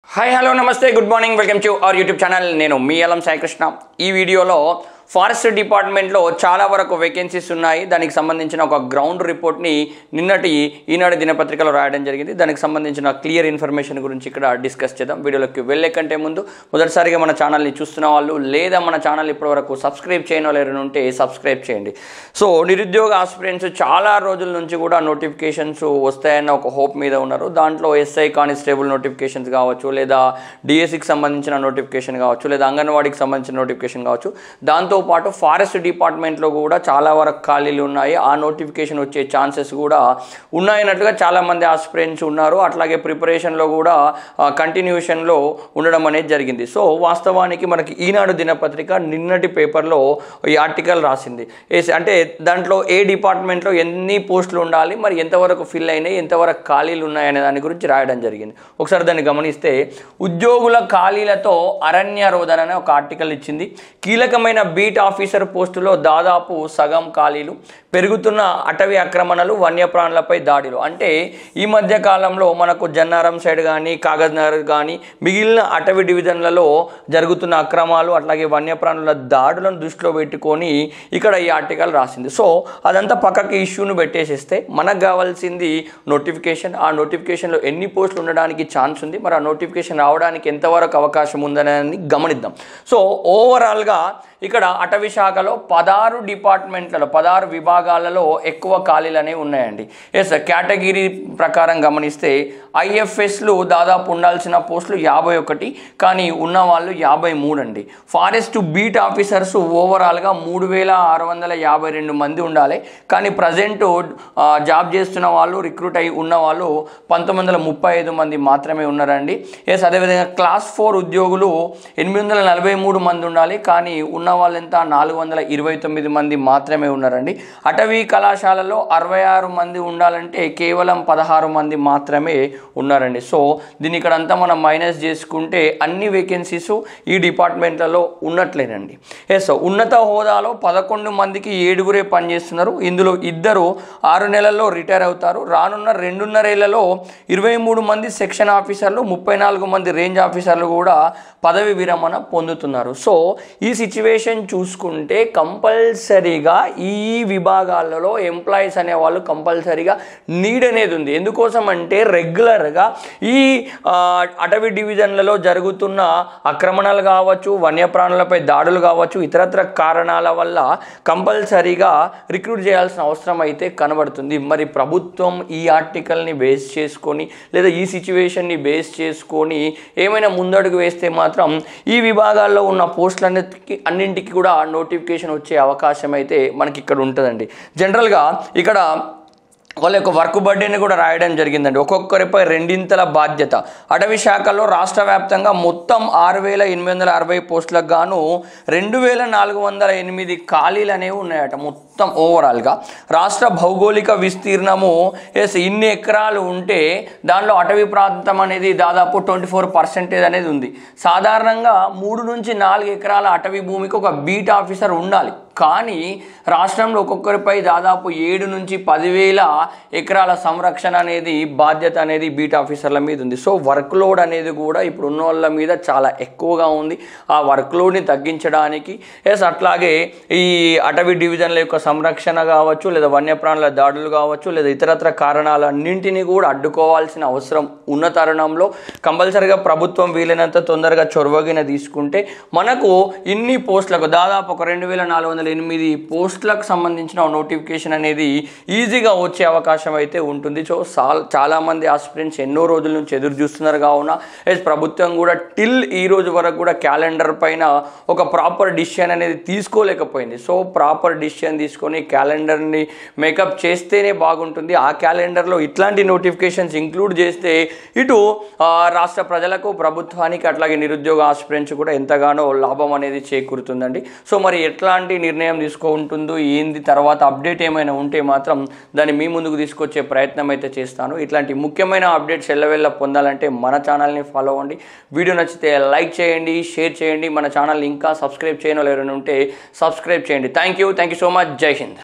Hi hello namaste good morning welcome to our YouTube channel నేను మీ ఎలం సాయి కృష్ణ। ఈ వీడియోలో ఫారెస్ట్ డిపార్ట్మెంట్లో చాలా వరకు వేకెన్సీస్ ఉన్నాయి। దానికి సంబంధించిన ఒక గ్రౌండ్ రిపోర్ట్ని నిన్నటి ఈనాడు దినపత్రికలో రాయడం జరిగింది। దానికి సంబంధించిన క్లియర్ ఇన్ఫర్మేషన్ గురించి ఇక్కడ డిస్కస్ చేద్దాం। వీడియోలోకి వెళ్ళే కంటే ముందు మొదటిసారిగా మన ఛానల్ని చూస్తున్న వాళ్ళు లేదా మన ఛానల్ ఇప్పటివరకు సబ్స్క్రైబ్ చేయని వాళ్ళు ఉంటే సబ్స్క్రైబ్ చేయండి। సో నిరుద్యోగ ఆస్పిరెంట్స్ చాలా రోజుల నుంచి కూడా నోటిఫికేషన్స్ వస్తాయన్న ఒక హోప్ మీద ఉన్నారు। దాంట్లో ఎస్ఐ కానిస్టేబుల్ నోటిఫికేషన్స్ కావచ్చు, లేదా డిఎస్సికి సంబంధించిన నోటిఫికేషన్ కావచ్చు, లేదా అంగన్వాడీకి సంబంధించిన నోటిఫికేషన్ కావచ్చు, దాంతో పాటు ఫారెస్ట్ డిపార్ట్మెంట్లో కూడా చాలా వరకు ఖాళీలు ఉన్నాయి। ఆ నోటిఫికేషన్ వచ్చే ఛాన్సెస్ కూడా ఉన్నాయన్నట్టుగా చాలామంది ఆస్పిరెంట్స్ ఉన్నారు। అట్లాగే ప్రిపరేషన్లో కూడా కంటిన్యూషన్లో ఉండడం అనేది జరిగింది। సో వాస్తవానికి మనకి ఈనాడు దినపత్రిక నిన్నటి పేపర్లో ఈ ఆర్టికల్ రాసింది। అంటే దాంట్లో ఏ డిపార్ట్మెంట్లో ఎన్ని పోస్టులు ఉండాలి, మరి ఎంతవరకు ఫిల్ అయినాయి, ఎంతవరకు ఖాళీలు ఉన్నాయనే దాని గురించి రాయడం జరిగింది। ఒకసారి దాన్ని గమనిస్తే ఉద్యోగుల ఖాళీలతో అరణ్య రోదన అనే ఒక ఆర్టికల్ ఇచ్చింది। కీలకమైన బీట్ ఆఫీసర్ పోస్టులో దాదాపు సగం ఖాళీలు, పెరుగుతున్న అటవీ ఆక్రమణలు, వన్యప్రాణులపై దాడులు। అంటే ఈ మధ్య కాలంలో మనకు జన్నారం సైడ్ కానీ, కాగజ్నగర్ కానీ, మిగిలిన అటవీ డివిజన్లలో జరుగుతున్న అక్రమాలు అట్లాగే వన్యప్రాణుల దాడులను దృష్టిలో పెట్టుకొని ఇక్కడ ఈ ఆర్టికల్ రాసింది। సో అదంతా పక్కకి ఇష్యూను పెట్టేసేస్తే మనకు కావాల్సింది నోటిఫికేషన్। ఆ నోటిఫికేషన్లో ఎన్ని పోస్టులు ఉండడానికి ఛాన్స్ ఉంది, మరి ఆ నోటిఫికేషన్ రావడానికి ఎంతవరకు అవకాశం ఉందని గమనిద్దాం। సో ఓవరాల్గా ఇక్కడ అటవీ శాఖలో 16 డిపార్ట్మెంట్లలో 16 విభాగాలలో ఎక్కువ ఖాళీలు అనేవి ఉన్నాయండి। ఎస్ కేటగిరీ ప్రకారం గమనిస్తే ఐఎఫ్ఎస్లు దాదాపు ఉండాల్సిన పోస్టులు 51, కానీ ఉన్నవాళ్ళు 53 అండి। ఫారెస్ట్ బీట్ ఆఫీసర్స్ ఓవరాల్గా 3652 మంది ఉండాలి, కానీ ప్రజెంట్ జాబ్ చేస్తున్న వాళ్ళు రిక్రూట్ అయి ఉన్న వాళ్ళు 1935 మంది మాత్రమే ఉన్నారండి। ఎస్ అదేవిధంగా క్లాస్ 4 ఉద్యోగులు 843 మంది ఉండాలి, కానీ ఉన్న వాళ్ళు ఎంత 429 మంది మాత్రమే ఉన్నారండి। అటవీ కళాశాలలో 66 మంది ఉండాలంటే కేవలం 16 మంది మాత్రమే ఉన్నారండి। సో దీన్ని ఇక్కడ అంతా మనం మైనస్ చేసుకుంటే అన్ని వేకెన్సీస్ ఈ డిపార్ట్మెంట్లలో ఉన్నట్లేనండి। ఎస్ ఉన్నత హోదాలో 11 మందికి 7గురే పనిచేస్తున్నారు। ఇందులో 2 6 నెలల్లో రిటైర్ అవుతారు। రానున్న 2.5 ఏళ్లలో 23 మంది సెక్షన్ ఆఫీసర్లు, 34 మంది రేంజ్ ఆఫీసర్లు కూడా పదవి విరమణ పొందుతున్నారు। సో ఈ సిచ్యువేషన్ చూసుకుంటే కంపల్సరీగా ఈ విభాగాలలో ఎంప్లాయీస్ అనేవాళ్ళు కంపల్సరీగా నీడ్ అనేది ఉంది। ఎందుకోసం అంటే రెగ్యులర్గా ఈ అటవీ డివిజన్లలో జరుగుతున్న ఆక్రమణలు కావచ్చు, వన్యప్రాణులపై దాడులు కావచ్చు, ఇతరత్ర కారణాల వల్ల కంపల్సరీగా రిక్రూట్ చేయాల్సిన అవసరం అయితే కనబడుతుంది। మరి ప్రభుత్వం ఈ ఆర్టికల్ని బేస్ చేసుకొని లేదా ఈ సిచ్యువేషన్ని బేస్ చేసుకొని ఏమైనా ముందడుగు వేస్తే మాత్రం ఈ విభాగాల్లో ఉన్న అన్నింటికి కూడా నోటిఫికేషన్ వచ్చే అవకాశం అయితే మనకి ఇక్కడ ఉంటుందండి। జనరల్గా ఇక్కడ వాళ్ళ యొక్క వర్క్ బర్డెని కూడా రాయడం జరిగిందండి। ఒక్కొక్కరిపై 2 బాధ్యత। అటవీ శాఖలో రాష్ట్ర వ్యాప్తంగా మొత్తం 6860 పోస్టులకు గాను 2408 ఖాళీలు అనేవి ఉన్నాయట మొత్తం ఓవరాల్గా। రాష్ట్ర భౌగోళిక విస్తీర్ణము ఇన్ని ఎకరాలు ఉంటే దానిలో అటవీ ప్రాంతం అనేది దాదాపు 24% అనేది ఉంది। సాధారణంగా 3 నుంచి 4 ఎకరాల అటవీ భూమికి ఒక బీట్ ఆఫీసర్ ఉండాలి, కానీ రాష్ట్రంలో ఒక్కొక్కరిపై దాదాపు 7 నుంచి 10,000 ఎకరాల సంరక్షణ అనేది బాధ్యత అనేది బీట్ ఆఫీసర్ల మీద ఉంది। సో వర్క్ లోడ్ అనేది కూడా ఇప్పుడు ఉన్న వాళ్ళ మీద చాలా ఎక్కువగా ఉంది। ఆ వర్క్ లోడ్ని తగ్గించడానికి అట్లాగే ఈ అటవీ డివిజన్ల యొక్క సంరక్షణ కావచ్చు, లేదా వన్యప్రాణుల దాడులు కావచ్చు, లేదా ఇతరత్ర కారణాలన్నింటినీ కూడా అడ్డుకోవాల్సిన అవసరం ఉన్న తరుణంలో కంపల్సరీగా ప్రభుత్వం వీలైనంత తొందరగా చొరవగిన తీసుకుంటే మనకు ఇన్ని పోస్టులకు దాదాపు ఒక 2408 పోస్టులకు సంబంధించిన నోటిఫికేషన్ అనేది ఈజీగా వచ్చే అవకాశం అయితే ఉంటుంది। సో చాలామంది ఆస్పిరెంట్స్ ఎన్నో రోజుల నుంచి ఎదురు చూస్తున్నారు కావున ప్రభుత్వం కూడా టిల్ ఈ రోజు వరకు కూడా క్యాలెండర్ పైన ఒక ప్రాపర్ డిసిషన్ అనేది తీసుకోలేకపోయింది। సో ప్రాపర్ డిసిషన్ తీసుకొని క్యాలెండర్ని మేకప్ చేస్తేనే బాగుంటుంది। ఆ క్యాలెండర్లో ఇట్లాంటి నోటిఫికేషన్స్ ఇంక్లూడ్ చేస్తే ఇటు రాష్ట్ర ప్రజలకు, ప్రభుత్వానికి, అట్లాగే నిరుద్యోగ ఆస్పిరెంట్స్ కూడా ఎంతగానో లాభం అనేది చేకూరుతుందండి। సో మరి ఎట్లాంటి నిర్ణయం తీసుకుంటుందో ఏంది తర్వాత అప్డేట్ ఏమైనా ఉంటే మాత్రం దాన్ని మీ ముందుకు తీసుకొచ్చే ప్రయత్నం అయితే చేస్తాను। ఇట్లాంటి ముఖ్యమైన అప్డేట్స్ ఎల్లవెల్ల పొందాలంటే మన ఛానల్ని ఫాలో అవ్వండి। వీడియో నచ్చితే లైక్ చేయండి, షేర్ చేయండి। మన ఛానల్ ఇంకా సబ్స్క్రైబ్ చేయని వాళ్ళు ఎవరైనా ఉంటే సబ్స్క్రైబ్ చేయండి। Thank you so much. జై హింద్।